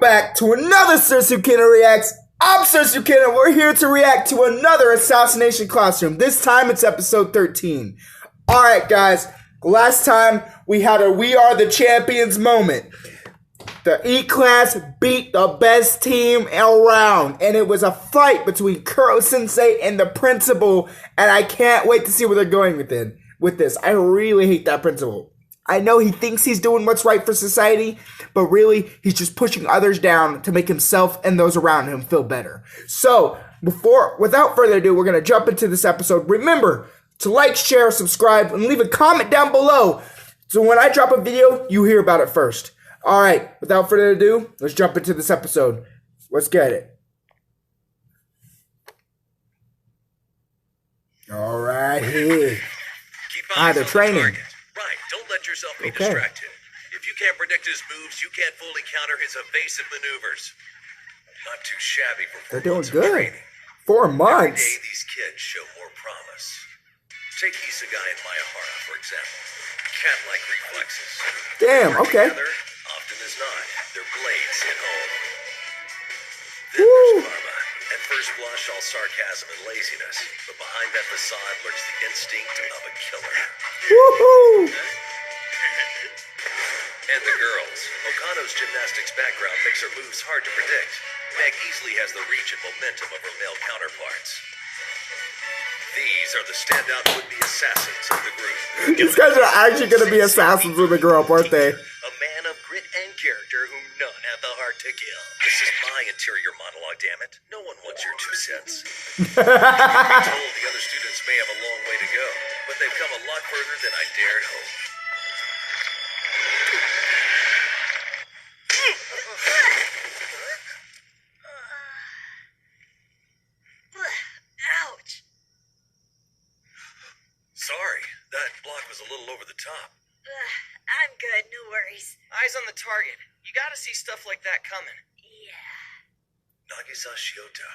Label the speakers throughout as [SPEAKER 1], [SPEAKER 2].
[SPEAKER 1] back to another Sursukina Reacts. I'm Sursukina. We're here to react to another Assassination Classroom. This time it's episode 13. Alright guys, last time we had a We Are the Champions moment. The E-Class beat the best team around, and it was a fight between Kuro-sensei and the principal, and I can't wait to see where they're going with this. I really hate that principal. I know he thinks he's doing what's right for society, but really, he's just pushing others down to make himself and those around him feel better. So, without further ado, we're going to jump into this episode. Remember to like, share, subscribe, and leave a comment down below, so when I drop a video, you hear about it first. Alright, without further ado, let's jump into this episode. Let's get it. Alright, here. They're training.
[SPEAKER 2] Right, don't let yourself be distracted. If you can't predict his moves, you can't fully counter his evasive maneuvers. Not too shabby for 4
[SPEAKER 1] They're doing
[SPEAKER 2] months
[SPEAKER 1] good.
[SPEAKER 2] of training.
[SPEAKER 1] 4 months.
[SPEAKER 2] Every day, these kids show more promise. Take Isegai and Mayahara, for example. Cat-like reflexes.
[SPEAKER 1] Damn, okay.
[SPEAKER 2] Together, often as not, their blades hit home. Then there's Karma. At first blush, all sarcasm and laziness, but behind that facade lurks the instinct of a killer.
[SPEAKER 1] Woohoo!
[SPEAKER 2] And the girls. Okano's gymnastics background makes her moves hard to predict. Meg easily has the reach and momentum of her male counterparts. These are the standout would-be assassins of the group.
[SPEAKER 1] These guys are actually going to be assassins when they grow up, aren't they?
[SPEAKER 2] A man of grit and character whom none have the heart to kill. This is my interior monologue, damn it. No one wants your 2 cents. Truth be told, the other students may have a long way to go, but they've come a lot further than I dared hope.
[SPEAKER 3] Ouch.
[SPEAKER 2] Sorry, that block was a little over the top.
[SPEAKER 3] I'm good, no worries.
[SPEAKER 4] Eyes on the target. You gotta see stuff like that coming.
[SPEAKER 3] Yeah.
[SPEAKER 2] Nagisa Shiota,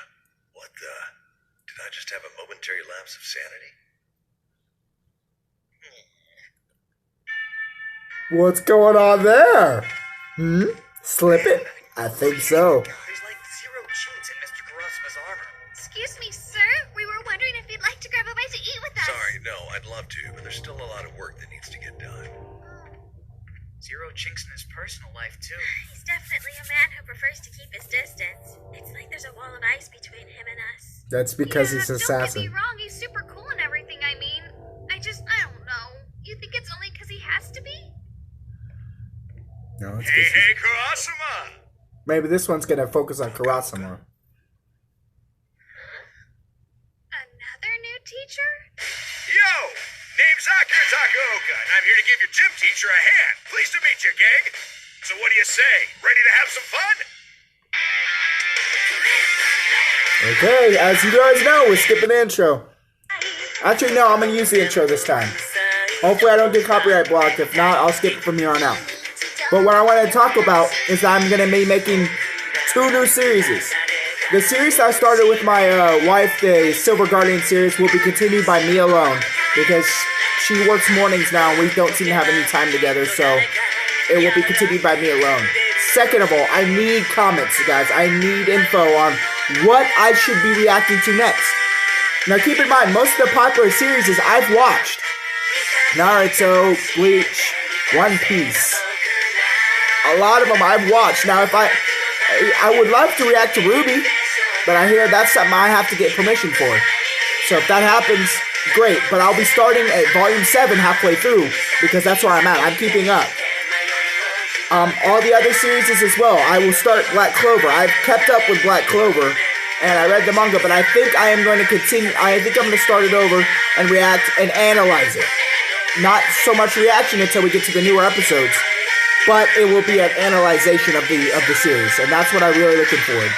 [SPEAKER 2] what the? Did I just have a momentary lapse of sanity?
[SPEAKER 1] What's going on there? Slip it? I think so.
[SPEAKER 4] There's like 0 chinks in Mr. Karasuma's armor.
[SPEAKER 3] Excuse me, sir. We were wondering if you'd like to grab a bite to eat with us.
[SPEAKER 2] Sorry, no, I'd love to, but there's still a lot of work that needs to get done.
[SPEAKER 4] 0 chinks in his personal life, too.
[SPEAKER 3] He's definitely a man who prefers to keep his distance. It's like there's a wall of ice between him and us.
[SPEAKER 1] That's because he's an assassin.
[SPEAKER 3] Don't get me wrong, he's super cool and everything, I mean. I don't know. You think it's only because he has to be?
[SPEAKER 1] No, it's
[SPEAKER 2] Hey, Karasuma!
[SPEAKER 1] maybe this one's gonna focus on Karasuma.
[SPEAKER 3] Another new teacher?
[SPEAKER 2] Yo! Name's Akira Takaoka, and I'm here to give your gym teacher a hand. Pleased to meet you, gang. So what do you say? Ready to have some fun?
[SPEAKER 1] Okay, as you guys know, we're skipping the intro. Actually, no, I'm gonna use the intro this time. Hopefully I don't get copyright blocked. If not, I'll skip it from here on out. But what I want to talk about is that I'm gonna be making 2 new series. The series I started with my wife, the Silver Guardian series, will be continued by me alone, because she works mornings now and we don't seem to have any time together, so it will be continued by me alone. Second of all, I need comments, guys. I need info on what I should be reacting to next. Now keep in mind, most of the popular series I've watched. Naruto, Bleach, One Piece. A lot of them I've watched. Now if I would love to react to Ruby, but I hear that's something I have to get permission for. So if that happens, great. But I'll be starting at Volume 7 halfway through, because that's where I'm at. I'm keeping up. All the other series as well. I will start Black Clover. I've kept up with Black Clover, and I read the manga, but I think I am going to continue. I think I'm going to start it over and react and analyze it. Not so much reaction until we get to the newer episodes, but it will be an analyzation of the series, and that's what I'm really looking forward.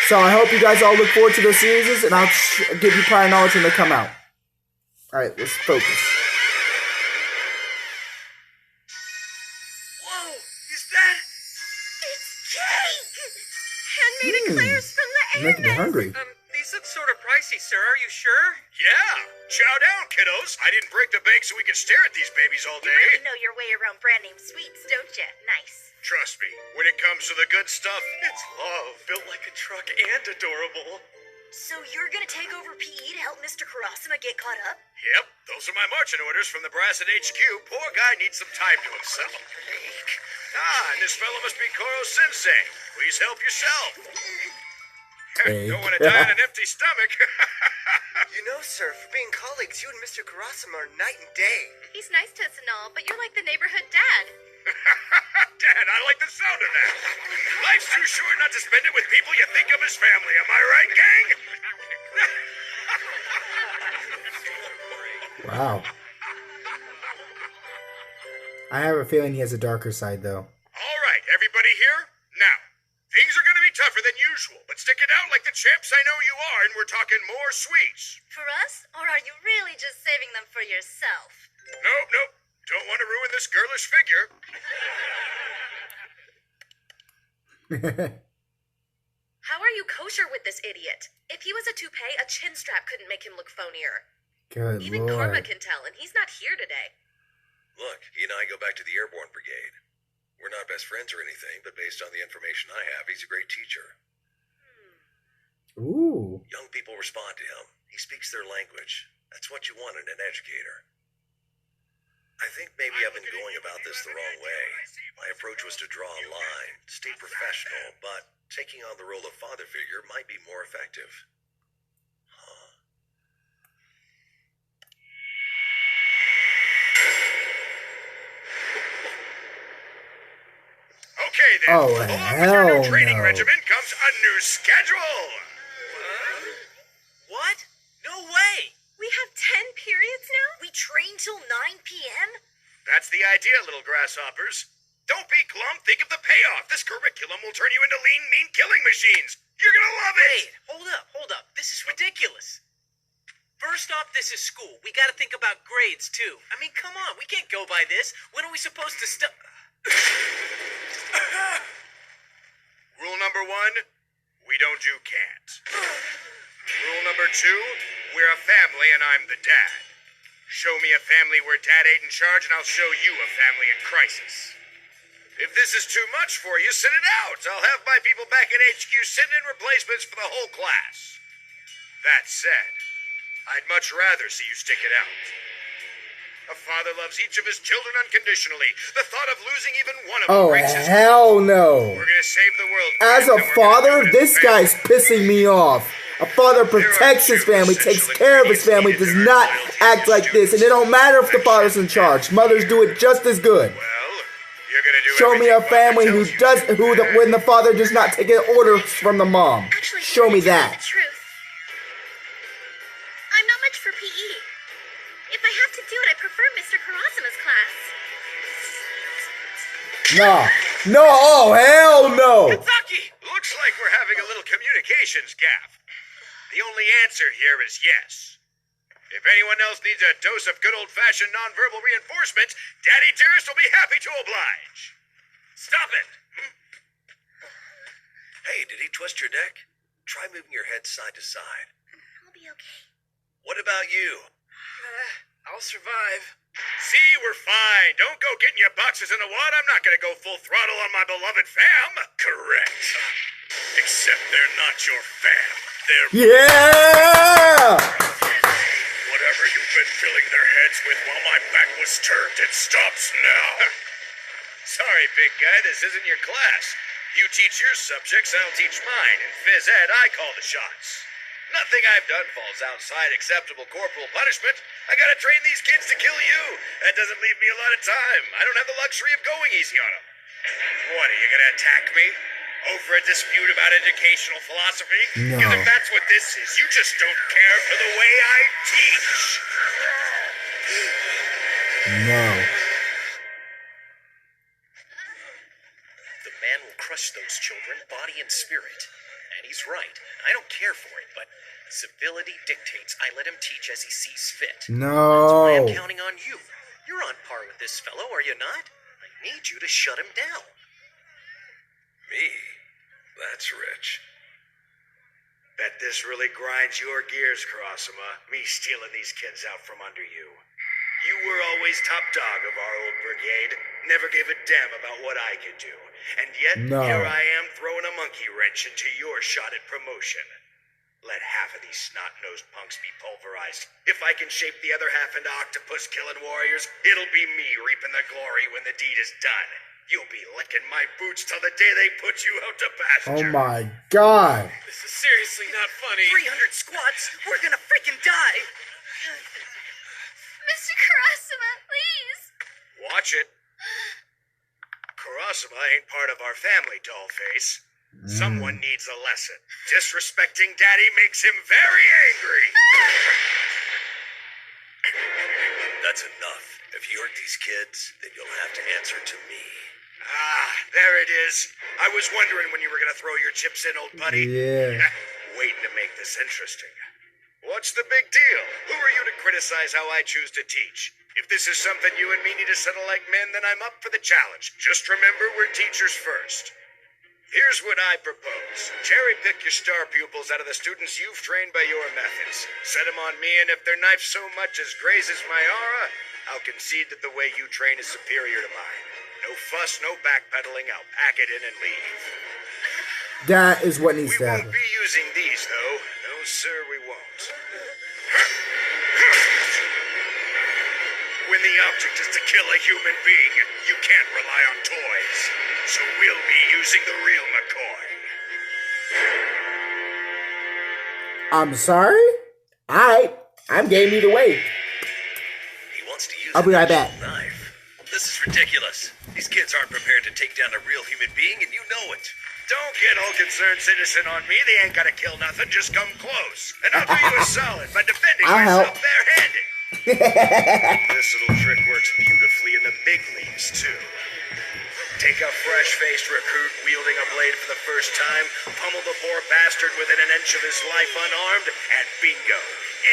[SPEAKER 1] So I hope you guys all look forward to those series, and I'll give you prior knowledge when they come out. Alright, let's focus.
[SPEAKER 4] Whoa! Is that...
[SPEAKER 3] It's cake! Handmade eclairs from the air
[SPEAKER 1] Making me
[SPEAKER 3] nest.
[SPEAKER 1] hungry.
[SPEAKER 4] These look sort of pricey. pricey, sir. Are you sure?
[SPEAKER 2] Yeah. Chow down, kiddos. I didn't break the bank so we could stare at these babies all
[SPEAKER 5] You
[SPEAKER 2] day.
[SPEAKER 5] really know your way around brand name sweets, don't you? Nice.
[SPEAKER 2] Trust me, when it comes to the good stuff, it's love. Built like a truck and adorable.
[SPEAKER 5] So you're gonna take over PE to help Mr. Karasima get caught up?
[SPEAKER 2] Yep, those are my marching orders from the brass at HQ. Poor guy needs some time to himself. And this fellow must be Koro Sensei. Please help yourself. Don't want to die on an empty stomach.
[SPEAKER 6] You know, sir, for being colleagues, you and Mr. Karasima are night and day.
[SPEAKER 3] He's nice to us and all, but you're like the neighborhood dad.
[SPEAKER 2] Dad, I like the sound of that. Life's too short not to spend it with people you think of as family. Am I right, gang?
[SPEAKER 1] Wow. I have a feeling he has a darker side, though.
[SPEAKER 2] All right, everybody here? Now, things are going to be tougher than usual, but stick it out like the champs I know you are, and we're talking more sweets.
[SPEAKER 5] For us? Or are you really just saving them for yourself?
[SPEAKER 2] Nope. Don't want to ruin this girlish figure.
[SPEAKER 7] How are you kosher with this idiot? If he was a toupee, a chin strap couldn't make him look phonier.
[SPEAKER 1] Good
[SPEAKER 7] Even Karma
[SPEAKER 1] lord.
[SPEAKER 7] can tell, and he's not here today.
[SPEAKER 2] Look, he and I go back to the Airborne Brigade. We're not best friends or anything, but based on the information I have, he's a great teacher.
[SPEAKER 1] Ooh.
[SPEAKER 2] Young people respond to him. He speaks their language. That's what you want in an educator. I think maybe I've been going about this the wrong way. My approach was to draw a line, stay professional, but taking on the role of father figure might be more effective. Okay then.
[SPEAKER 1] Oh,
[SPEAKER 2] Along with your
[SPEAKER 1] hell
[SPEAKER 2] new training
[SPEAKER 1] no.
[SPEAKER 2] regimen comes a new schedule.
[SPEAKER 4] What? No way!
[SPEAKER 7] We have 10 periods now?
[SPEAKER 5] We train till 9 p.m.?
[SPEAKER 2] That's the idea, little grasshoppers. Don't be glum, think of the payoff. This curriculum will turn you into lean, mean killing machines. You're gonna love it.
[SPEAKER 4] Wait, hold up. This is ridiculous. First off, this is school. We gotta think about grades, too. I mean, come on, we can't go by this. When are we supposed to
[SPEAKER 2] Rule number 1, we don't do can't. Rule number 2, we're a family and I'm the dad. Show me a family where dad ain't in charge and I'll show you a family in crisis. If this is too much for you, sit it out. I'll have my people back at HQ send in replacements for the whole class. That said, I'd much rather see you stick it out. A father loves each of his children unconditionally. The thought of losing even one of them
[SPEAKER 1] Oh,
[SPEAKER 2] breaks his heart.
[SPEAKER 1] hell no.
[SPEAKER 2] We're gonna save the world.
[SPEAKER 1] As a
[SPEAKER 2] and we're gonna do
[SPEAKER 1] father,
[SPEAKER 2] it as
[SPEAKER 1] this
[SPEAKER 2] a
[SPEAKER 1] guy's
[SPEAKER 2] family.
[SPEAKER 1] pissing me off. A father protects his family, takes care of his family, does not act like this. And it don't matter if the father's in charge. Mothers do it just as good.
[SPEAKER 2] Well, you're gonna do
[SPEAKER 1] Show me a
[SPEAKER 2] everything Mother
[SPEAKER 1] family who
[SPEAKER 2] tells you
[SPEAKER 1] does
[SPEAKER 2] to.
[SPEAKER 1] when the father does not take orders from the mom.
[SPEAKER 3] Actually,
[SPEAKER 1] Show me
[SPEAKER 3] to tell you
[SPEAKER 1] that.
[SPEAKER 3] the truth, I'm not much for PE. If I have to do it, I prefer Mr. Karasima's class.
[SPEAKER 1] No, oh hell no.
[SPEAKER 2] Kentucky! Looks like we're having a little communications gap. The only answer here is yes. If anyone else needs a dose of good old-fashioned nonverbal reinforcement, Daddy Dearest will be happy to oblige. Stop it! Hey, did he twist your neck? Try moving your head side to side.
[SPEAKER 3] I'll be okay.
[SPEAKER 2] What about you?
[SPEAKER 4] I'll survive.
[SPEAKER 2] See, we're fine. Don't go getting your boxes in the wad. I'm not gonna go full throttle on my beloved fam. Correct. Except they're not your fam. They're
[SPEAKER 1] Yeah.
[SPEAKER 2] whatever you've been filling their heads with while my back was turned. It stops now. Sorry, big guy. This isn't your class. You teach your subjects, I'll teach mine. In phys ed, I call the shots. Nothing I've done falls outside acceptable corporal punishment. I gotta train these kids to kill you. That doesn't leave me a lot of time. I don't have the luxury of going easy on them. What, are you gonna attack me? Over a dispute about educational philosophy?
[SPEAKER 1] No.
[SPEAKER 2] Because if that's what this is, you just don't care for the way I teach.
[SPEAKER 1] No.
[SPEAKER 2] The man will crush those children, body and spirit. And he's right. I don't care for it, but civility dictates I let him teach as he sees fit. I
[SPEAKER 1] No.
[SPEAKER 2] am counting on you. You're on par with this fellow, are you not? I need you to shut him down. Me? That's rich. Bet this really grinds your gears, Karasuma, me stealing these kids out from under you. You were always top dog of our old brigade, never gave a damn about what I could do. And yet,
[SPEAKER 1] No.
[SPEAKER 2] here I am throwing a monkey wrench into your shot at promotion. Let half of these snot-nosed punks be pulverized. If I can shape the other half into octopus-killing warriors, it'll be me reaping the glory when the deed is done. You'll be licking my boots till the day they put you out to
[SPEAKER 1] Oh
[SPEAKER 2] pasture.
[SPEAKER 1] my god.
[SPEAKER 4] This is seriously not funny.
[SPEAKER 6] 300 squats? We're gonna freaking die!
[SPEAKER 3] Mr. Karasuma, please.
[SPEAKER 2] Watch it. Karasuma ain't part of our family, dollface. Someone needs a lesson. Disrespecting Daddy makes him very angry. That's enough. If you hurt these kids, then you'll have to answer to me. Ah, there it is. I was wondering when you were gonna throw your chips in, old buddy.
[SPEAKER 1] Yeah.
[SPEAKER 2] Waiting to make this interesting. What's the big deal? Who are you to criticize how I choose to teach? If this is something you and me need to settle like men, then I'm up for the challenge. Just remember, we're teachers first. Here's what I propose. Cherry pick your star pupils out of the students you've trained by your methods. Set them on me, and if their knife so much as grazes my aura, I'll concede that the way you train is superior to mine. No fuss, no backpedaling. I'll pack it in and leave.
[SPEAKER 1] That is what needs
[SPEAKER 2] We
[SPEAKER 1] to
[SPEAKER 2] won't
[SPEAKER 1] happen.
[SPEAKER 2] be using these, though. No, sir, we won't. When the object is to kill a human being, you can't rely on toys. So we'll be using the real McCoy.
[SPEAKER 1] I'm sorry? Alright. I'm game either way.
[SPEAKER 2] He wants to use
[SPEAKER 1] I'll be right back.
[SPEAKER 2] knife. This is ridiculous. These kids aren't prepared to take down a real human being, and you know it. Don't get all concerned citizen on me. They ain't gotta kill nothing. Just come close. And I'll do you a solid by defending
[SPEAKER 1] I'll
[SPEAKER 2] myself
[SPEAKER 1] help.
[SPEAKER 2] barehanded. This little trick works beautifully in the big leagues, too. Take a fresh-faced recruit wielding a blade for the first time, pummel the poor bastard within an inch of his life unarmed, and bingo.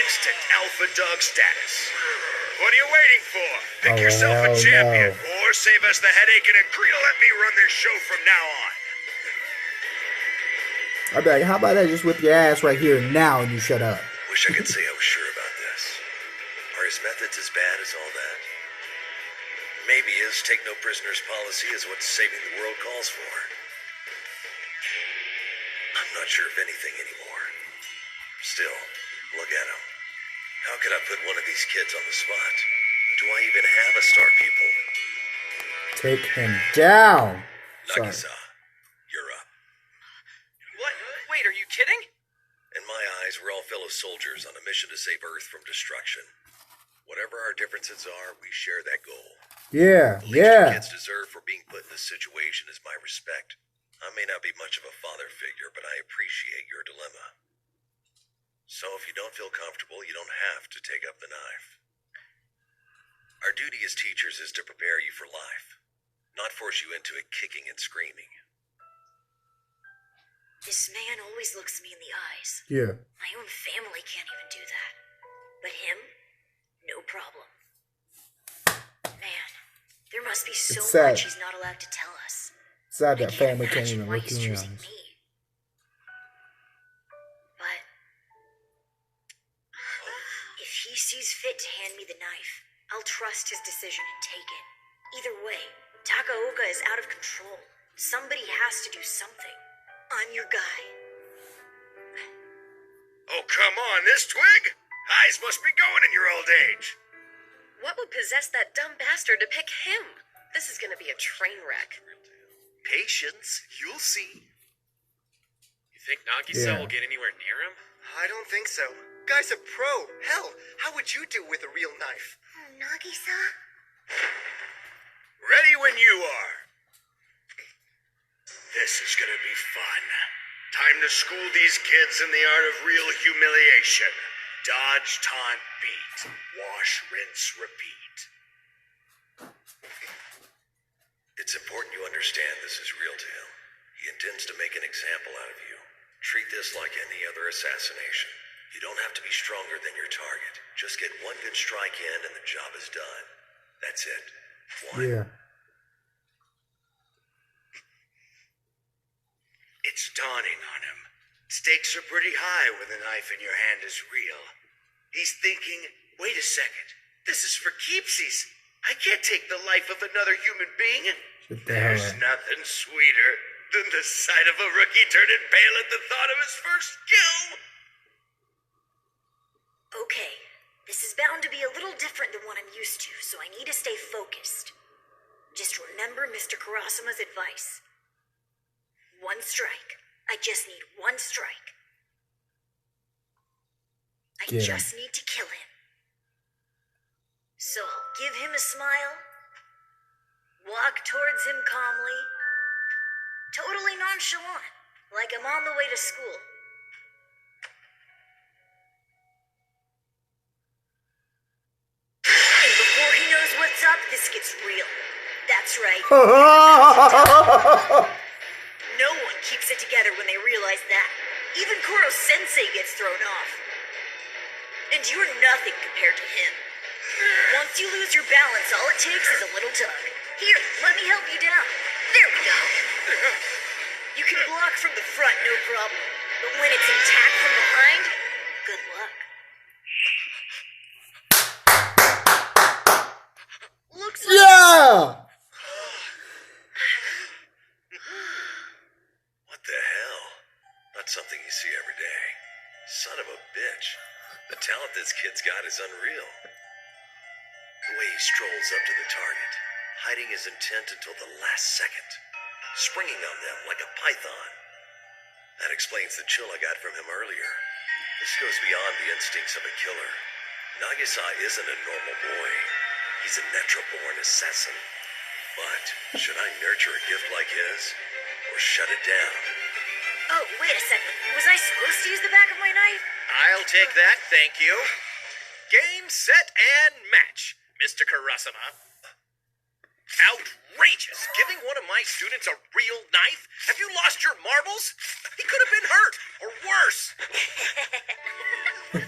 [SPEAKER 2] Instant alpha dog status. What are you waiting for? Pick
[SPEAKER 1] Oh,
[SPEAKER 2] yourself a
[SPEAKER 1] hell
[SPEAKER 2] champion,
[SPEAKER 1] no.
[SPEAKER 2] or save us the headache and agree to let me run this show from now on.
[SPEAKER 1] I'll be like, how about I just whip your ass right here and now and you shut up?
[SPEAKER 2] Wish I could say I was sure about this. Are his methods as bad as all that? Maybe his take no prisoners policy is what saving the world calls for. I'm not sure of anything anymore. Still, look at him. How could I put one of these kids on the spot? Do I even have a star pupil?
[SPEAKER 1] Take him down. Sorry.
[SPEAKER 2] Nagisa, you're up.
[SPEAKER 4] What? Wait, are you kidding?
[SPEAKER 2] In my eyes, we're all fellow soldiers on a mission to save Earth from destruction. Whatever our differences are, we share that goal.
[SPEAKER 1] Yeah,
[SPEAKER 2] The least you
[SPEAKER 1] yeah.
[SPEAKER 2] kids deserve for being put in this situation is my respect. I may not be much of a father figure, but I appreciate your dilemma. So if you don't feel comfortable, you don't have to take up the knife. Our duty as teachers is to prepare you for life, not force you into it kicking and screaming.
[SPEAKER 5] This man always looks me in the eyes.
[SPEAKER 1] Yeah.
[SPEAKER 5] My own family can't even do that. But him, no problem. Man, there must be so
[SPEAKER 1] It's sad.
[SPEAKER 5] much he's not allowed to tell us.
[SPEAKER 1] Sad
[SPEAKER 5] I
[SPEAKER 1] that family can't
[SPEAKER 5] imagine
[SPEAKER 1] even
[SPEAKER 5] why
[SPEAKER 1] look
[SPEAKER 5] he's
[SPEAKER 1] you in the
[SPEAKER 5] choosing
[SPEAKER 1] eyes.
[SPEAKER 5] me. But if he sees fit to hand me the knife, I'll trust his decision and take it. Either way, Takaoka is out of control. Somebody has to do something. I'm your guy.
[SPEAKER 2] Oh, come on, this twig? Eyes must be going in your old age.
[SPEAKER 7] What would possess that dumb bastard to pick him? This is gonna be a train wreck.
[SPEAKER 2] Patience, you'll see.
[SPEAKER 4] You think Nagisa
[SPEAKER 1] Yeah.
[SPEAKER 4] will get anywhere near him?
[SPEAKER 6] I don't think so. Guy's a pro. Hell, how would you do with a real knife?
[SPEAKER 3] Nagisa?
[SPEAKER 2] Ready when you are. This is gonna be fun. Time to school these kids in the art of real humiliation. Dodge, taunt, beat. Wash, rinse, repeat. It's important you understand this is real to him. He intends to make an example out of you. Treat this like any other assassination. You don't have to be stronger than your target. Just get one good strike in and the job is done. That's it. One.
[SPEAKER 1] Yeah.
[SPEAKER 2] It's dawning on him.
[SPEAKER 6] Stakes are pretty high when the knife in your hand is real. He's thinking, wait a second, this is for keepsies. I can't take the life of another human being. There's nothing sweeter than the sight of a rookie turning pale at the thought of his first kill.
[SPEAKER 5] Okay, this is bound to be a little different than what I'm used to, so I need to stay focused. Just remember Mr. Karasuma's advice. One strike. I just need one strike. I just need to kill him. So I'll give him a smile, walk towards him calmly, totally nonchalant, like I'm on the way to school. And before he knows what's up, this gets real. That's right. No one keeps it together when they realize that. Even Kuro-sensei gets thrown off. And you're nothing compared to him. Once you lose your balance, all it takes is a little tug. Here, let me help you down. There we go. You can block from the front, no problem. But when it's intact from behind, good luck. Looks like...
[SPEAKER 1] Yeah!
[SPEAKER 2] What the hell? Not something you see every day. Son of a bitch. The talent this kid's got is unreal. The way he strolls up to the target, hiding his intent until the last second, springing on them like a python. That explains the chill I got from him earlier. This goes beyond the instincts of a killer. Nagisa isn't a normal boy. He's a natural-born assassin. But should I nurture a gift like his, or shut it down?
[SPEAKER 5] Oh, wait a second. Was I supposed to use the back of my knife?
[SPEAKER 4] I'll take that, thank you. Game, set, and match, Mr. Karasuma. Outrageous! Giving one of my students a real knife? Have you lost your marbles? He could have been hurt, or worse.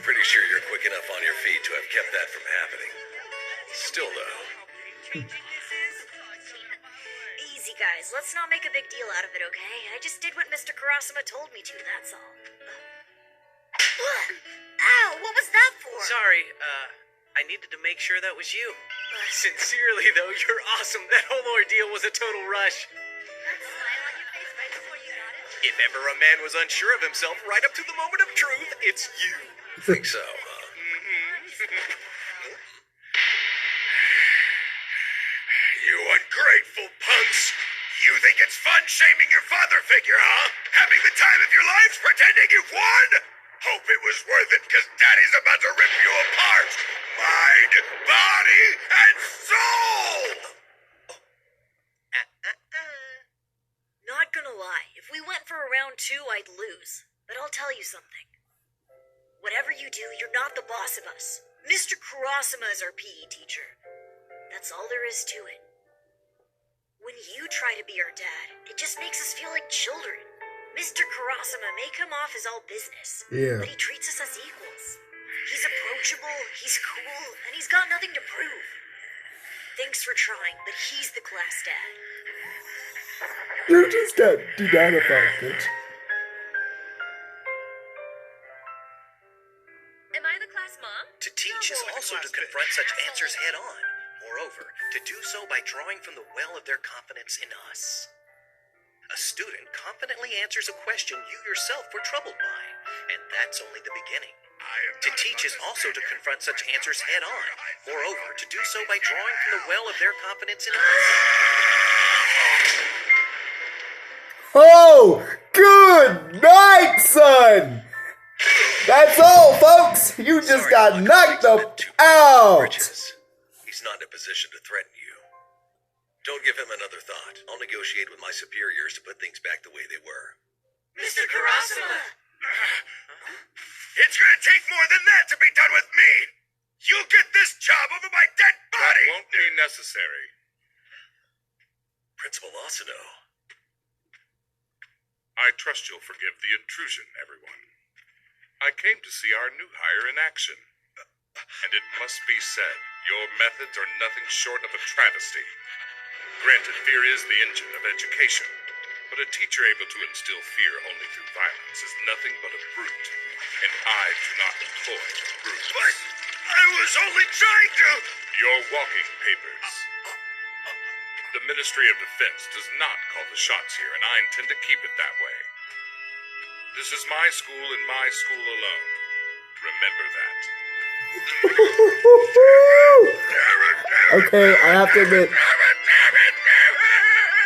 [SPEAKER 2] Pretty sure you're quick enough on your feet to have kept that from happening. Still, though.
[SPEAKER 5] Easy, guys. Let's not make a big deal out of it, okay? I just did what Mr. Karasuma told me to, that's all. Ow, what was that for?
[SPEAKER 4] Sorry, I needed to make sure that was you. Sincerely, though, you're awesome. That whole ordeal was a total rush. If ever a man was unsure of himself right up to the moment of truth, it's you.
[SPEAKER 2] Think so, huh?
[SPEAKER 6] You ungrateful punks! You think it's fun shaming your father figure, huh? Having the time of your life pretending you've won? Hope it was worth it, because Daddy's about to rip you apart! Mind, body, and soul!
[SPEAKER 5] Not gonna lie, if we went for a round 2, I'd lose. But I'll tell you something. Whatever you do, you're not the boss of us. Mr. Kurasuma is our PE teacher. That's all there is to it. When you try to be our dad, it just makes us feel like children. Mr. Karasuma may come off as all business, but he treats us as equals. He's approachable, he's cool, and he's got nothing to prove. Thanks for trying, but he's the class dad.
[SPEAKER 1] You just got de-dadified, bitch.
[SPEAKER 7] Am I the class mom?
[SPEAKER 2] To teach is also to confront such answers head on. Moreover, to do so by drawing from the well of their confidence in us. A student confidently answers a question you yourself were troubled by, and that's only the beginning. To teach is also to confront such answers head on. Moreover, to do so by drawing from the well of their confidence in us.
[SPEAKER 1] Oh, good night, son! That's all, folks! You just got knocked out!
[SPEAKER 2] He's not in a position to threaten you. Don't give him another thought. I'll negotiate with my superiors to put things back the way they were.
[SPEAKER 5] Mr. Karasuma!
[SPEAKER 6] It's gonna take more than that to be done with me! You'll get this job over my dead body!
[SPEAKER 8] That won't be necessary.
[SPEAKER 2] Principal Asano.
[SPEAKER 8] I trust you'll forgive the intrusion, everyone. I came to see our new hire in action. And it must be said, your methods are nothing short of a travesty. Granted, fear is the engine of education, But a teacher able to instill fear only through violence is nothing but a brute. And I do not employ brutes.
[SPEAKER 6] But I was only trying to...
[SPEAKER 8] Your walking papers. The Ministry of Defense does not call the shots here, and I intend to keep it that way. This is my school and my school alone. Remember that.
[SPEAKER 1] Okay, I have to admit,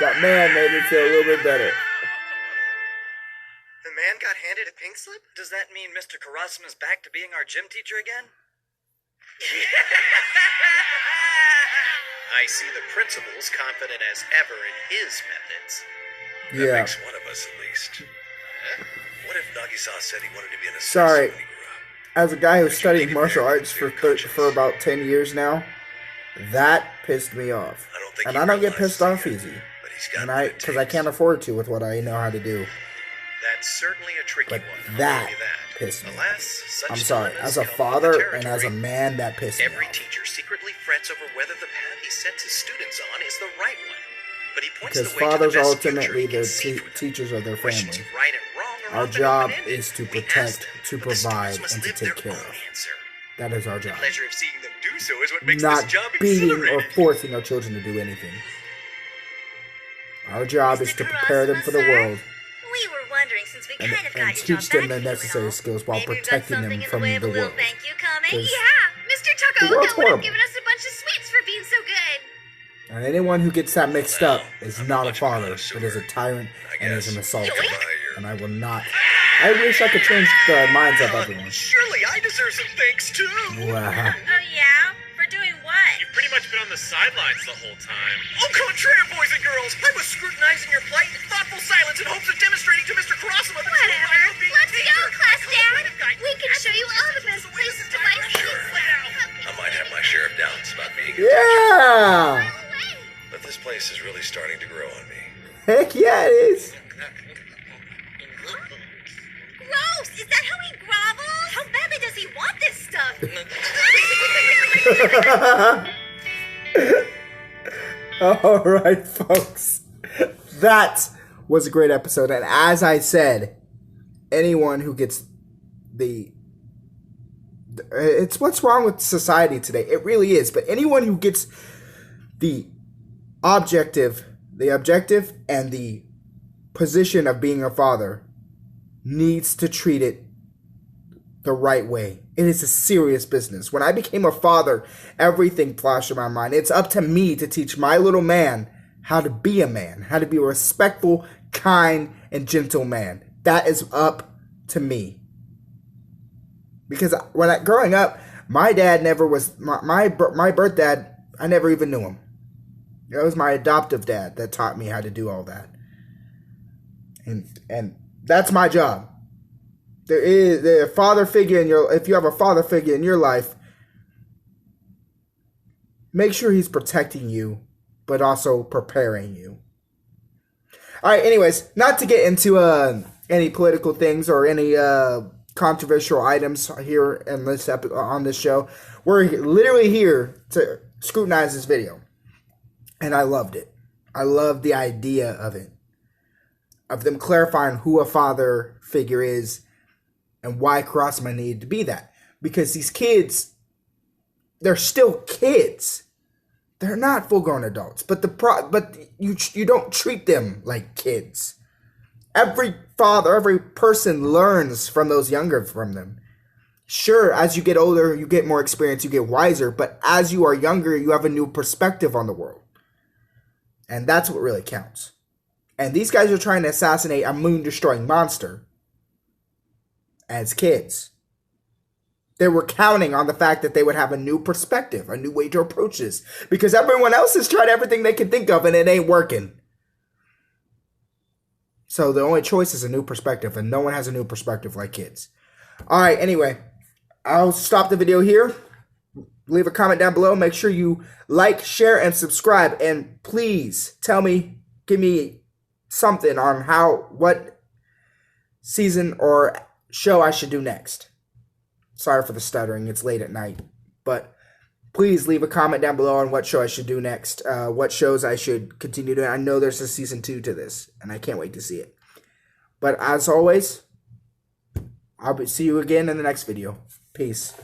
[SPEAKER 1] that man made me feel a little bit better.
[SPEAKER 9] The man got handed a pink slip? Does that mean Mr. Karasum is back to being our gym teacher again?
[SPEAKER 2] I see the principal's confident as ever in his methods. That
[SPEAKER 1] Yeah.
[SPEAKER 2] makes one of us at least. What if Nagisa said he wanted to be an assassin
[SPEAKER 1] Sorry.
[SPEAKER 2] when he grew up?
[SPEAKER 1] As a guy who's studied martial arts for about 10 years now, that pissed me off.
[SPEAKER 2] I don't think
[SPEAKER 1] And
[SPEAKER 2] he
[SPEAKER 1] I don't get
[SPEAKER 2] realizes
[SPEAKER 1] pissed off
[SPEAKER 2] it,
[SPEAKER 1] easy.
[SPEAKER 2] but he's got
[SPEAKER 1] And
[SPEAKER 2] what it
[SPEAKER 1] because I
[SPEAKER 2] takes.
[SPEAKER 1] can't afford to with what I know how to do.
[SPEAKER 2] That's certainly a tricky
[SPEAKER 1] But
[SPEAKER 2] one. I'll
[SPEAKER 1] that
[SPEAKER 2] give you that.
[SPEAKER 1] pissed me off.
[SPEAKER 2] Alas, such
[SPEAKER 1] I'm sorry.
[SPEAKER 2] dilemmas
[SPEAKER 1] As a
[SPEAKER 2] come with the
[SPEAKER 1] father and as a
[SPEAKER 2] territory.
[SPEAKER 1] man, that pissed me
[SPEAKER 2] Every
[SPEAKER 1] off.
[SPEAKER 2] teacher secretly frets over whether the path he sets his students on is the right one. But he points
[SPEAKER 1] Because
[SPEAKER 2] the way
[SPEAKER 1] fathers
[SPEAKER 2] to
[SPEAKER 1] are
[SPEAKER 2] the best
[SPEAKER 1] ultimately
[SPEAKER 2] future he
[SPEAKER 1] the
[SPEAKER 2] can see for them.
[SPEAKER 1] teachers of their
[SPEAKER 2] Questions
[SPEAKER 1] family.
[SPEAKER 2] of right and wrong are
[SPEAKER 1] Our
[SPEAKER 2] often
[SPEAKER 1] job
[SPEAKER 2] open-ended.
[SPEAKER 1] is to
[SPEAKER 2] We ask
[SPEAKER 1] protect,
[SPEAKER 2] them,
[SPEAKER 1] to
[SPEAKER 2] but the students
[SPEAKER 1] provide,
[SPEAKER 2] must
[SPEAKER 1] and to
[SPEAKER 2] live
[SPEAKER 1] take
[SPEAKER 2] their
[SPEAKER 1] care
[SPEAKER 2] own
[SPEAKER 1] of.
[SPEAKER 2] answer.
[SPEAKER 1] That is our
[SPEAKER 2] The
[SPEAKER 1] job.
[SPEAKER 2] pleasure of seeing them do so is what makes
[SPEAKER 1] Not
[SPEAKER 2] this job
[SPEAKER 1] beating or
[SPEAKER 2] exhilarating.
[SPEAKER 1] forcing our children to do anything. Our job is to prepare them for the world
[SPEAKER 5] We were wondering, since we
[SPEAKER 1] and,
[SPEAKER 5] kind of
[SPEAKER 1] and
[SPEAKER 5] got your
[SPEAKER 1] teach
[SPEAKER 5] job
[SPEAKER 1] them the
[SPEAKER 5] back, you
[SPEAKER 1] necessary
[SPEAKER 5] know,
[SPEAKER 1] skills while
[SPEAKER 5] maybe we've got
[SPEAKER 1] protecting
[SPEAKER 5] something
[SPEAKER 1] them
[SPEAKER 5] in
[SPEAKER 1] from
[SPEAKER 5] the way of a
[SPEAKER 1] the
[SPEAKER 5] little
[SPEAKER 1] world.
[SPEAKER 5] thank you coming.
[SPEAKER 1] 'Cause
[SPEAKER 3] Yeah, Mr.
[SPEAKER 1] the
[SPEAKER 3] Takaoka
[SPEAKER 1] world's
[SPEAKER 3] would have
[SPEAKER 1] horrible.
[SPEAKER 3] given us a bunch of sweets for being so good.
[SPEAKER 1] And anyone who gets that mixed
[SPEAKER 2] Well,
[SPEAKER 1] up is
[SPEAKER 2] I'm
[SPEAKER 1] not a
[SPEAKER 2] much
[SPEAKER 1] father,
[SPEAKER 2] connoisseur,
[SPEAKER 1] but is a tyrant
[SPEAKER 2] I
[SPEAKER 1] and is
[SPEAKER 2] guess.
[SPEAKER 1] an assaulter.
[SPEAKER 2] Yoink.
[SPEAKER 1] And I will not. I wish I could change the minds of everyone.
[SPEAKER 2] Surely I deserve some thanks too.
[SPEAKER 1] Wow.
[SPEAKER 5] Oh, yeah? For doing what?
[SPEAKER 4] You've pretty much been on the sidelines the whole time.
[SPEAKER 2] Au contraire, boys and girls. I was scrutinizing your plight in thoughtful silence in hopes of demonstrating to Mr. Karasuma the true
[SPEAKER 3] Whatever.
[SPEAKER 2] value of being a
[SPEAKER 3] Let's go,
[SPEAKER 2] teacher.
[SPEAKER 3] class dad. We can show you all the best places to buy sweets.
[SPEAKER 2] I might have my share of doubts about being a
[SPEAKER 1] Yeah!
[SPEAKER 2] but this place is really starting to grow on me.
[SPEAKER 1] Heck yeah, it is.
[SPEAKER 5] Gross! Is that how he grovels? How badly does he want this stuff?
[SPEAKER 1] All right, folks. That was a great episode. And as I said, anyone who gets it's what's wrong with society today. It really is. But anyone who gets the objective and the position of being a father needs to treat it the right way. It is a serious business. When I became a father, everything flashed in my mind. It's up to me to teach my little man how to be a man, how to be a respectful, kind, and gentle man. That is up to me. Because growing up, my dad never was my birth dad. I never even knew him. It was my adoptive dad that taught me how to do all that. And that's my job. There is a father figure if you have a father figure in your life, make sure he's protecting you, but also preparing you. All right, anyways, not to get into any political things or any controversial items here in this on this show. We're literally here to scrutinize this video. And I loved it. I loved the idea of it. Of them clarifying who a father figure is and why Kurasuma needed to be that. Because these kids, they're still kids. They're not full-grown adults. But you don't treat them like kids. Every father, every person learns from those younger from them. Sure, as you get older, you get more experience, you get wiser. But as you are younger, you have a new perspective on the world. And that's what really counts. And these guys are trying to assassinate a moon-destroying monster as kids. They were counting on the fact that they would have a new perspective, a new way to approach this. Because everyone else has tried everything they can think of and it ain't working. So the only choice is a new perspective, and no one has a new perspective like kids. Alright, anyway, I'll stop the video here. Leave a comment down below. Make sure you like, share, and subscribe. And please tell me, give me something on what season or show I should do next. Sorry for the stuttering. It's late at night. But please leave a comment down below on what show I should do next. What shows I should continue doing. I know there's a season 2 to this, and I can't wait to see it. But as always, see you again in the next video. Peace.